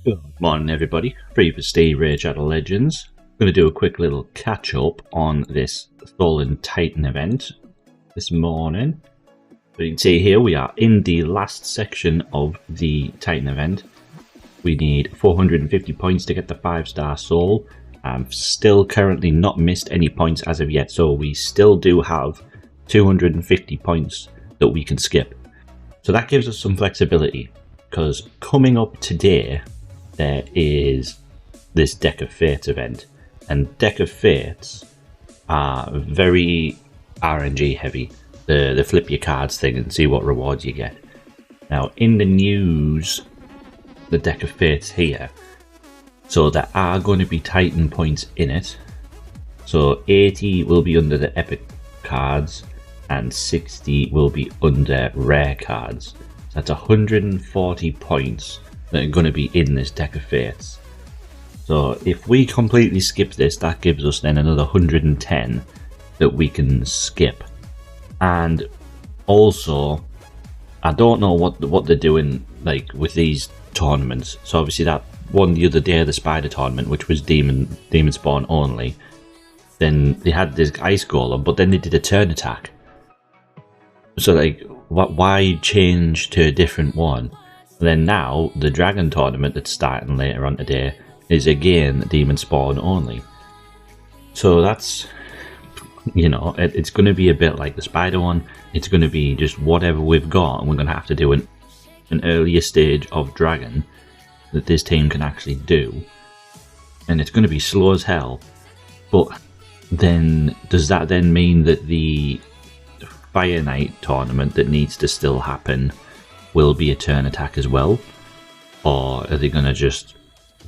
Good morning everybody, Previous Steve Rage Shadow Legends. I'm going to do a quick little catch up on this Tholin Titan event this morning. So you can see here we are in the last section of the Titan event. We need 450 points to get the 5-star soul. I've still currently not missed any points as of yet, so we still do have 250 points that we can skip. So that gives us some flexibility, because coming up today there is this Deck of Fates event, and Deck of Fates are very RNG heavy. The flip your cards thing and see what rewards you get. Now in the news, the Deck of Fates here, so there are going to be Titan points in it. So 80 will be under the epic cards and 60 will be under rare cards. So that's 140 points that are going to be in this Deck of Fates. So if we completely skip this, that gives us then another 110 that we can skip. And also, I don't know what they're doing like with these tournaments. So obviously that one the other day, the spider tournament, which was demon spawn only, then they had this ice golem, but then they did a turn attack. So like, why change to a different one? Then now the dragon tournament that's starting later on today is again demon spawn only. So that's, you know, it's going to be a bit like the spider one. It's going to be just whatever we've got, and we're going to have to do an earlier stage of dragon that this team can actually do, and it's going to be slow as hell. But then does that then mean that the Fire Knight tournament that needs to still happen will be a turn attack as well? Or are they going to just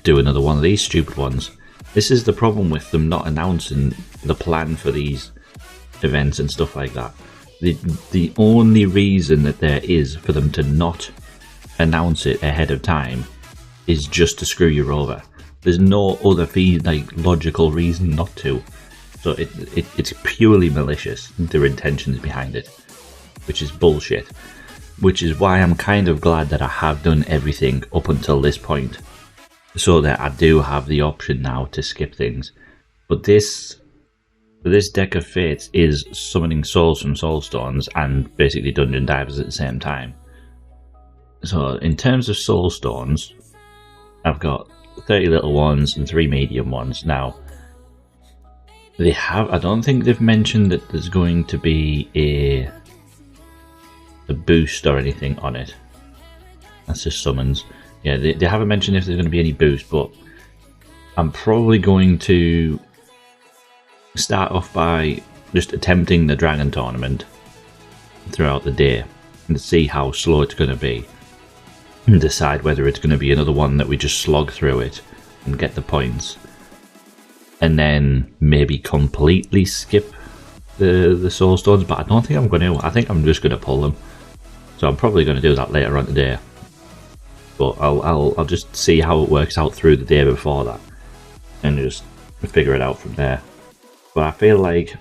do another one of these stupid ones? This is the problem with them not announcing the plan for these events and stuff like that. The only reason that there is for them to not announce it ahead of time is just to screw you over. There's no other logical reason not to. So it's purely malicious, their intentions behind it, which is bullshit. Which is why I'm kind of glad that I have done everything up until this point, so that I do have the option now to skip things. But this Deck of Fates is summoning souls from Soulstones and basically dungeon divers at the same time. So in terms of Soulstones, I've got 30 little ones and 3 medium ones. Now, I don't think they've mentioned that there's going to be a boost or anything on it. That's just summons. Yeah, they haven't mentioned if there's going to be any boost, but I'm probably going to start off by just attempting the dragon tournament throughout the day and see how slow it's going to be, and decide whether it's going to be another one that we just slog through it and get the points, and then maybe completely skip the Soulstones. But I don't think I'm going to. I think I'm just going to pull them. So I'm probably going to do that later on today. But I'll just see how it works out through the day before that, and just figure it out from there. But I feel like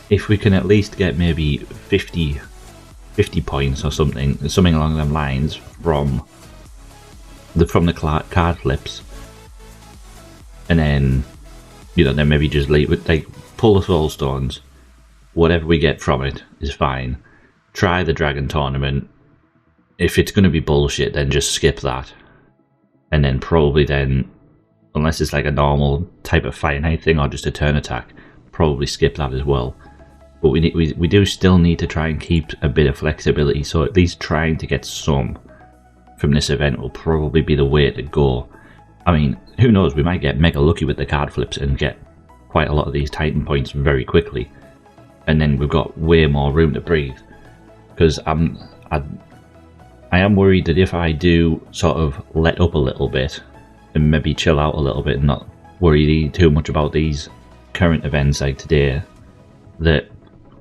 if we can at least get maybe 50 points or something along them lines from the card flips, and then, you know, then maybe just leave it, like pull the Soulstones, whatever we get from it is fine. Try the dragon tournament. If it's going to be bullshit, then just skip that. And then probably then, unless it's like a normal type of Fire Knight thing or just a turn attack, probably skip that as well. But we do still need to try and keep a bit of flexibility, so at least trying to get some from this event will probably be the way to go. I mean, who knows, we might get mega lucky with the card flips and get quite a lot of these Titan points very quickly. And then we've got way more room to breathe. Because I am worried that if I do sort of let up a little bit and maybe chill out a little bit and not worry too much about these current events like today, that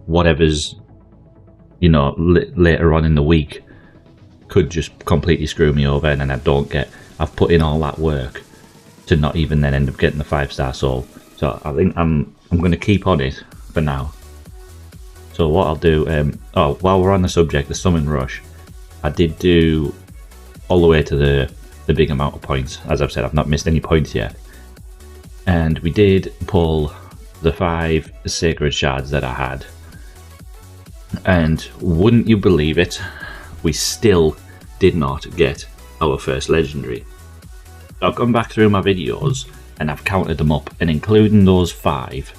whatever's, you know, later on in the week could just completely screw me over, and then I've put in all that work to not even then end up getting the 5-star soul. So I think I'm going to keep on it for now. So what I'll do, while we're on the subject, the summon rush, I did do all the way to the the big amount of points. As I've said, I've not missed any points yet. And we did pull the 5 sacred shards that I had. And wouldn't you believe it, we still did not get our first legendary. I've gone back through my videos and I've counted them up, and including those 5,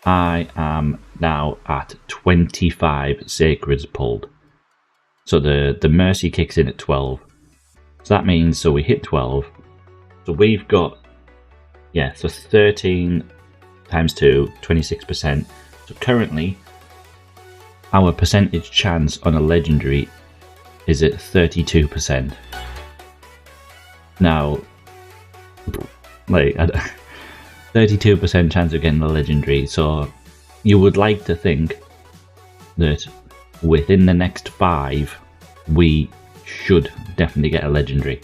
I am now at 25 sacreds pulled. So the mercy kicks in at 12. So that means, so we hit 12. So we've got, yeah, so 13 times 2, 26%. So currently, our percentage chance on a legendary is at 32%. Now, like, 32% chance of getting a legendary, so you would like to think that within the next 5 we should definitely get a legendary.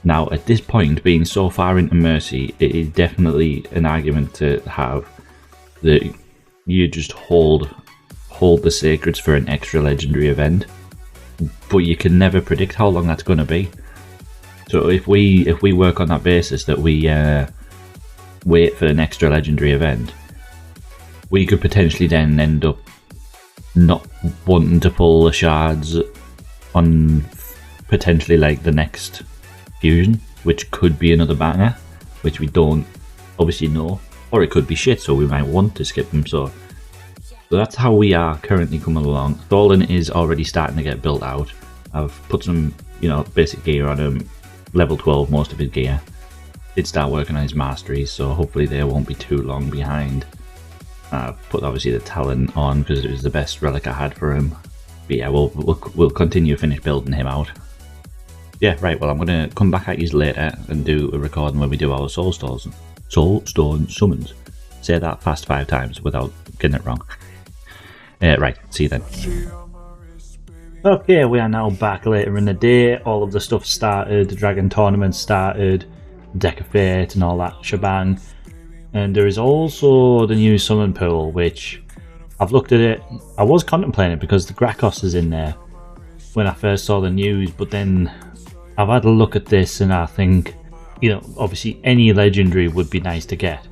Now at this point, being so far into Mercy, it is definitely an argument to have that you just hold the sacreds for an extra legendary event, but you can never predict how long that's going to be. So if we work on that basis that we wait for an extra legendary event, we could potentially then end up not wanting to pull the shards on potentially like the next fusion, which could be another banger, which we don't obviously know, or it could be shit, so we might want to skip them. So that's how we are currently coming along. Tholin is already starting to get built out. I've put some, basic gear on him, level 12 most of his gear. Did start working on his masteries, so hopefully they won't be too long behind. Put obviously the Tholin on because it was the best relic I had for him. But yeah, we'll continue to finish building him out. Yeah, right, well I'm going to come back at you later and do a recording when we do our Soulstone summons. Say that fast 5 times without getting it wrong. Right, see you then. Okay, we are now back later in the day. All of the stuff started, the Dragon Tournament started, Deck of Fate and all that shebang. And there is also the new summon pool, which I've looked at it. I was contemplating it because the Grakos is in there when I first saw the news, but then I've had a look at this and I think, obviously any legendary would be nice to get.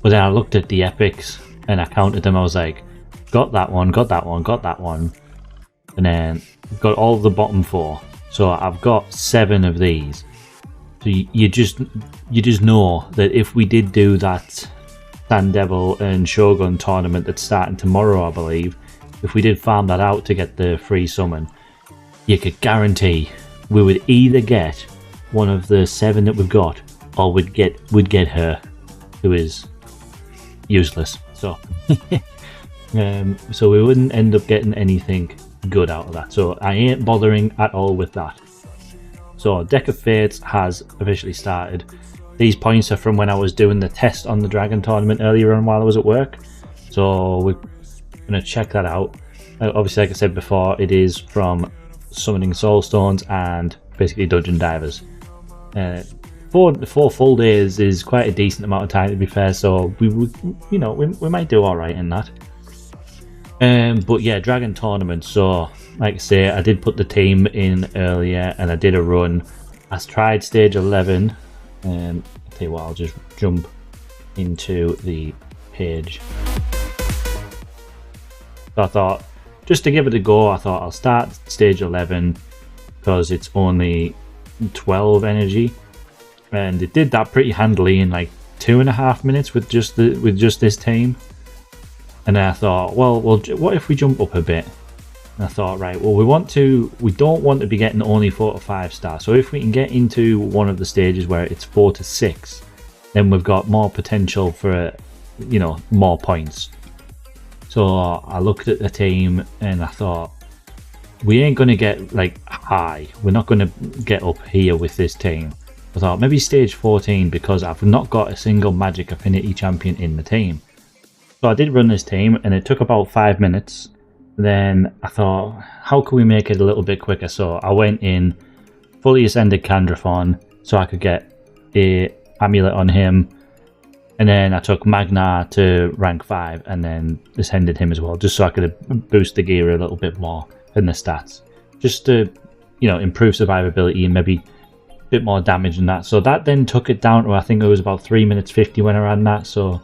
But then I looked at the epics and I counted them. I was like, got that one, got that one, got that one. And then got all of the bottom 4. So I've got 7 of these. So you just know that if we did do that Sand Devil and Shogun tournament that's starting tomorrow, I believe, if we did farm that out to get the free summon, you could guarantee we would either get one of the 7 that we've got, or we'd get her, who is useless. So so we wouldn't end up getting anything good out of that. So I ain't bothering at all with that. So Deck of Fates has officially started. These points are from when I was doing the test on the Dragon Tournament earlier on while I was at work. So we're going to check that out. Obviously, like I said before, it is from summoning Soulstones and basically Dungeon Divers. 4 full days is quite a decent amount of time, to be fair, so we might do alright in that. But yeah, Dragon Tournament, so like I say, I did put the team in earlier and I did a run. I tried stage 11. I'll tell you what, I'll just jump into the page. So I thought, just to give it a go, I thought I'll start stage 11 because it's only 12 energy. And it did that pretty handily in like 2.5 minutes with just this team. And then I thought, well, what if we jump up a bit? And I thought, right, well, we don't want to be getting only 4 to 5 stars. So if we can get into one of the stages where it's 4 to 6, then we've got more potential for, more points. So I looked at the team and I thought, we ain't going to get like high. We're not going to get up here with this team. I thought maybe stage 14 because I've not got a single magic affinity champion in the team. So I did run this team and it took about 5 minutes. Then I thought, how can we make it a little bit quicker? So I went in, fully ascended Candrathon so I could get a amulet on him. And then I took Magna to rank 5 and then ascended him as well, just so I could boost the gear a little bit more in the stats. Just to, improve survivability and maybe bit more damage than that. So that then took it down to, I think it was about 3 minutes 50 when I ran that. So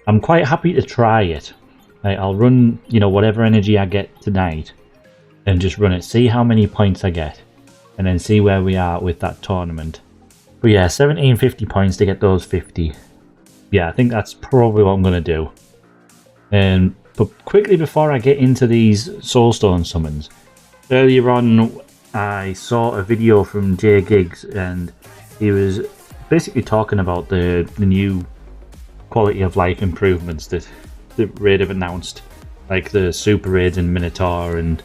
I'm quite happy to try it. Like, I'll run, you know, whatever energy I get tonight and just run it, see how many points I get, and then see where we are with that tournament. But yeah, 1750 points to get those 50. Yeah, I think that's probably what I'm going to do. But quickly before I get into these Soulstone summons, earlier on I saw a video from Jay Giggs, and he was basically talking about the new quality of life improvements that the raid have announced, like the super raids and Minotaur and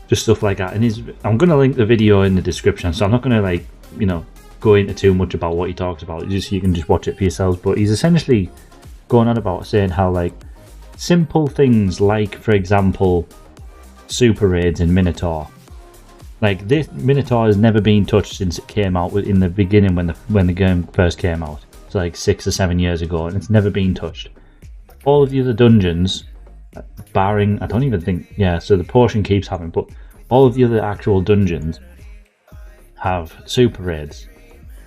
just stuff like that. And I'm going to link the video in the description, so I'm not going to, like, you know, go into too much about what he talks about. You can just watch it for yourselves. But he's essentially going on about saying how, like, simple things like, for example, super raids and Minotaur. Like, this Minotaur has never been touched since it came out in the beginning when the game first came out. It's like 6 or 7 years ago, and it's never been touched. All of the other dungeons, barring, I don't even think, yeah, so the portion keeps happening, but all of the other actual dungeons have super raids.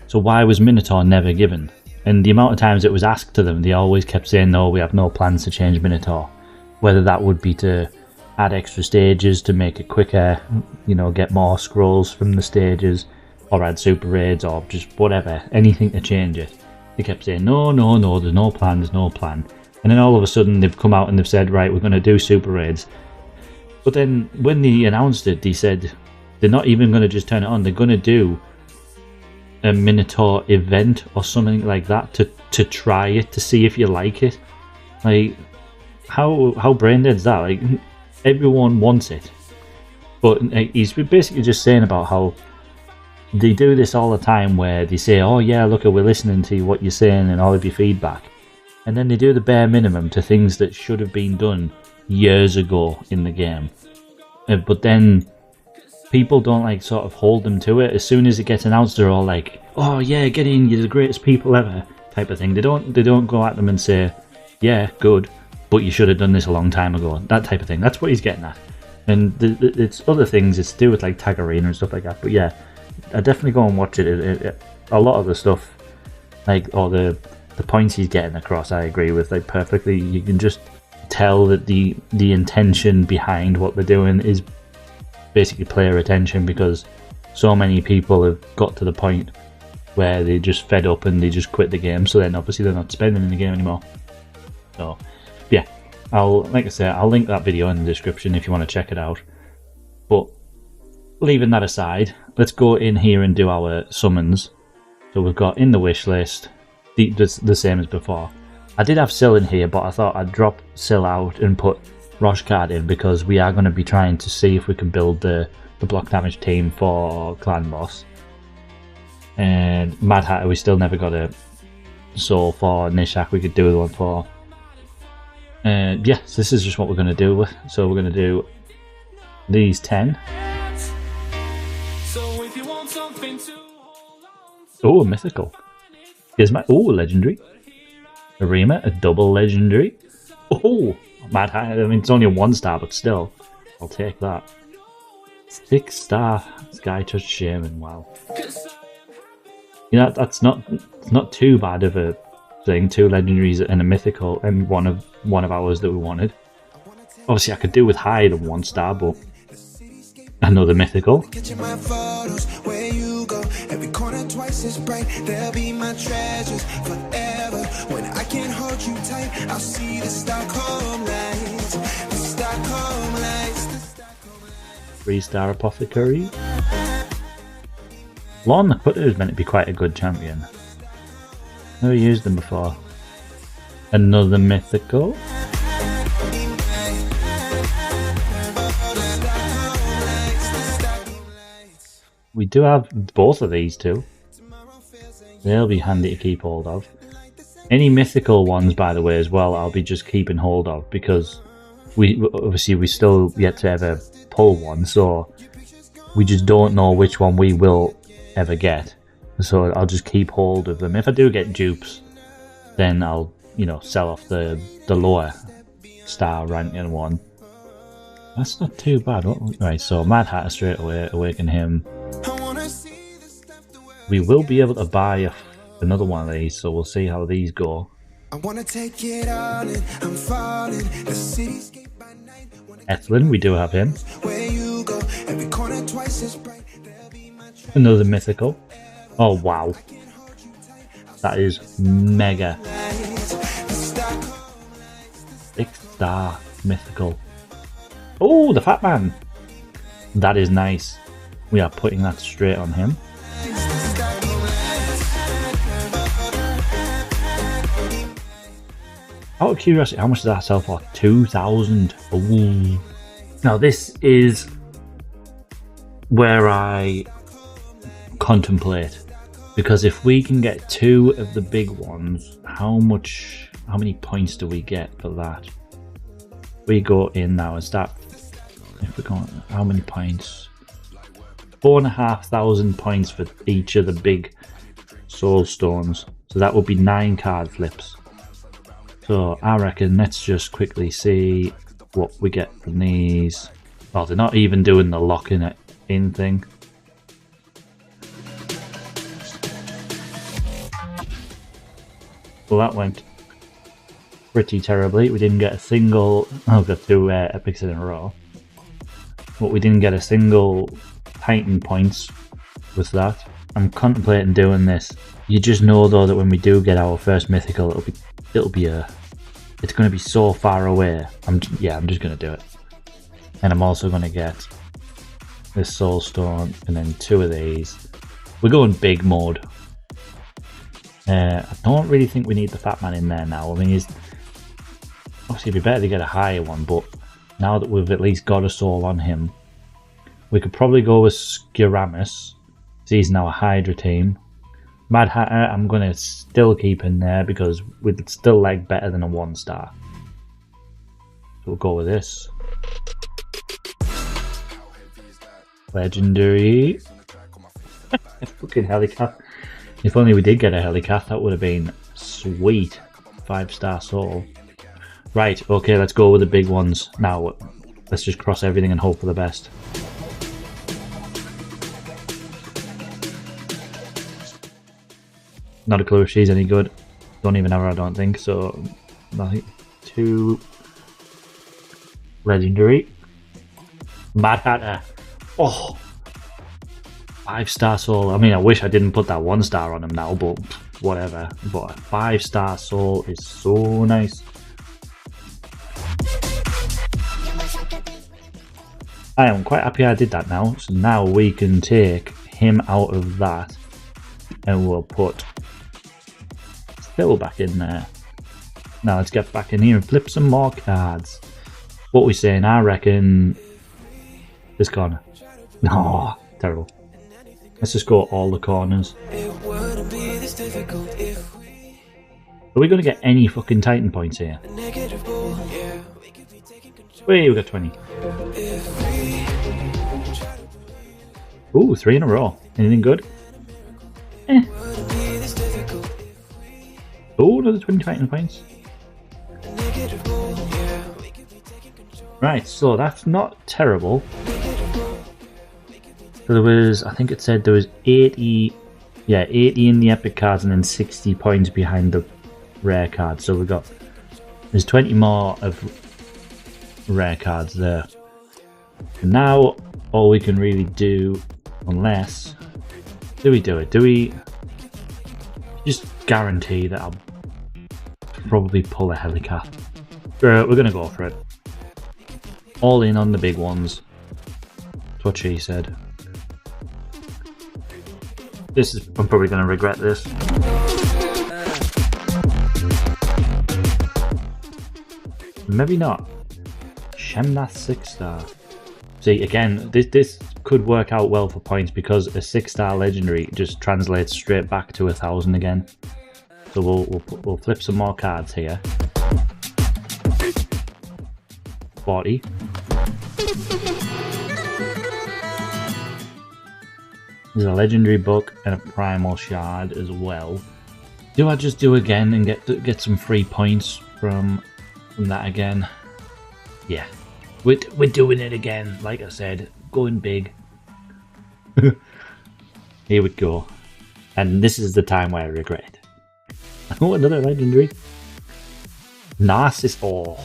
So why was Minotaur never given? And the amount of times it was asked to them, they always kept saying, no, we have no plans to change Minotaur. Whether that would be to add extra stages to make it quicker, you know, get more scrolls from the stages, or add super raids, or just whatever, anything to change it. They kept saying, no, no, no, there's no plan, there's no plan. And then all of a sudden they've come out and they've said, right, we're going to do super raids. But then when they announced it, they said they're not even going to just turn it on, they're going to do a Minotaur event or something like that to try it, to see if you like it. Like, how brain dead is that? Like, everyone wants it. But he's basically just saying about how they do this all the time, where they say, oh yeah, look, we're listening to what you're saying and all of your feedback. And then they do the bare minimum to things that should have been done years ago in the game. But then people don't, like, sort of hold them to it. As soon as it gets announced, they're all like, oh yeah, get in, you're the greatest people ever, type of thing. They don't go at them and say, yeah, good, but you should have done this a long time ago, that type of thing. That's what he's getting at. And it's other things, it's to do with, like, Tag Arena and stuff like that. But yeah, I definitely go and watch it. A lot of the stuff, like, or the points he's getting across, I agree with, like, perfectly. You can just tell that the intention behind what they're doing is basically player attention, because so many people have got to the point where they just fed up and they just quit the game, so then obviously they're not spending in the game anymore. So yeah, like I say, I'll link that video in the description if you want to check it out. But leaving that aside, let's go in here and do our summons. So we've got in the wish list the same as before. I did have Syl in here, but I thought I'd drop Syl out and put Roshcard in, because we are going to be trying to see if we can build the block damage team for Clan Boss. And Mad Hatter, we still never got a soul for. Nishak, we could do the one for. Yeah, so this is just what we're going to do with. So we're going to do these 10. Oh, mythical. Here's my legendary. Arima, a double legendary. Oh, Mad Hatter. I mean, it's only a 1-star, but still, I'll take that. 6-star Sky Touch Shaman. Wow. You know, that's not too bad of a thing. 2 legendaries and a mythical, and one of ours that we wanted. Obviously, I could do with higher than 1-star, but another mythical. Every corner twice as bright, they'll be my treasures forever. When I can't hold you tight, I'll see the Stockholm lights. The Stockholm lights, the Stockholm lights. 3-star Apothecary. Lon the Cutter is meant to be quite a good champion. Never used them before. Another mythical. We do have both of these two. They'll be handy to keep hold of. Any mythical ones, by the way, as well, I'll be just keeping hold of, because we still yet to ever pull one, so we just don't know which one we will ever get. So I'll just keep hold of them. If I do get dupes, then I'll, you know, sell off the lower star ranking one. That's not too bad. Right, so Mad Hatter straight away, awaken him. We will be able to buy another one of these, so we'll see how these go. I wanna take it all in, I'm falling. The cityscape by night. Tholin, we do have him. Where you go, every corner twice as bright. Another mythical. Oh wow. That is mega. 6-star mythical. Oh, the fat man. That is nice. We are putting that straight on him. Out of curiosity, how much does that sell for? 2,000. Ooh. Now this is where I contemplate, because if we can get 2 of the big ones, how many points do we get for that? We go in now and start. If we're going, how many points? 4,500 points for each of the big Soulstones. So that would be 9 card flips. So I reckon let's just quickly see what we get from these. Well, they're not even doing the locking it in thing. Well, that went pretty terribly. We didn't get a single. Oh, we got 2 epics in a row. But we didn't get a single Titan points with that. I'm contemplating doing this. You just know though that when we do get our first mythical, it's going to be so far away. I'm just going to do it. And I'm also going to get this Soulstone and then 2 of these. We're going big mode. I don't really think we need the fat man in there now. I mean, obviously it'd be better to get a higher one, but now that we've at least got a soul on him, we could probably go with Skiramis. He's now a Hydra team. Mad Hatter, I'm going to still keep in there because we'd still like better than a 1-star. So we'll go with this. Legendary. Fucking Helicath. If only we did get a Helicath, that would have been sweet. 5-star soul. Right, okay, let's go with the big ones. Now, let's just cross everything and hope for the best. Not a clue if she's any good. Don't even have her, I don't think. So, nothing. 2 legendary. Mad Hatter. Oh, 5-star soul. I mean, I wish I didn't put that 1-star on him now, but whatever. But a 5-star soul is so nice. I am quite happy I did that now. So now we can take him out of that, and we'll put Still back in there. Now let's get back in here and flip some more cards. What are we saying? I reckon this corner. No, terrible. Let's just go all the corners. Are we going to get any fucking Titan points here? Wait, we got 20. Ooh, 3 in a row. Anything good? Eh. Oh, another 20 Titan points. Right, so that's not terrible. So there was, I think it said there was 80, yeah, 80 in the epic cards and then 60 points behind the rare cards. So we've got, there's 20 more of rare cards there. And now all we can really do, unless, do we do it? Do we just guarantee that I'll probably pull a Helicath? We're going to go for it. All in on the big ones. That's what she said. I'm probably going to regret this. Maybe not. Shemnath 6-star. See, again, this could work out well for points because a 6-star legendary just translates straight back to 1,000 again. So we'll flip some more cards here. 40. There's a legendary book and a primal shard as well. Do I just do again and get some free points from that again? Yeah, we're doing it again. Like I said, going big. Here we go. And this is the time where I regret it. Oh, another legendary. Narcissus. Oh,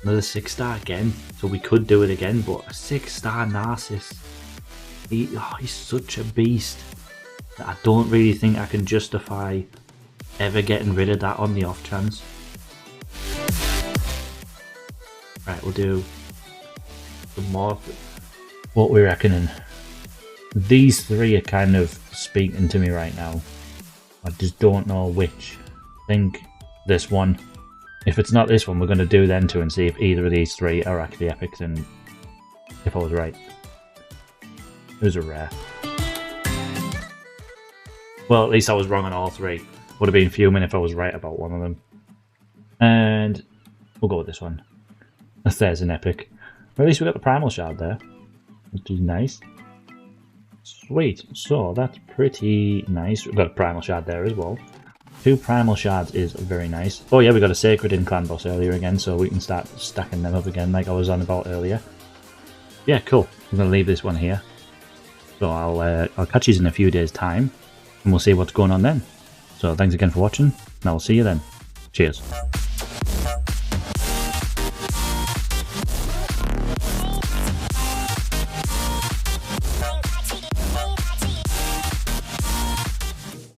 another 6-star again. So we could do it again, but a 6-star Narcissus. He's such a beast that I don't really think I can justify ever getting rid of that on the off chance. Right, we'll do some more. What we're reckoning. These three are kind of speaking to me right now. I just don't know which. I think this one. If it's not this one, we're going to do then two and see if either of these three are actually epics and if I was right. It was a rare. Well, at least I was wrong on all three. Would have been fuming if I was right about one of them. And we'll go with this one. If there's an epic. Well, at least we got the primal shard there, which is nice. Sweet. So that's pretty nice. We've got a primal shard there as well. 2 primal shards is very nice. Oh yeah, we got a sacred in clan boss earlier again, so we can start stacking them up again like I was on about earlier. Yeah, cool. I'm gonna leave this one here. So I'll catch you in a few days' time, and we'll see what's going on then. So thanks again for watching, and I'll see you then. Cheers.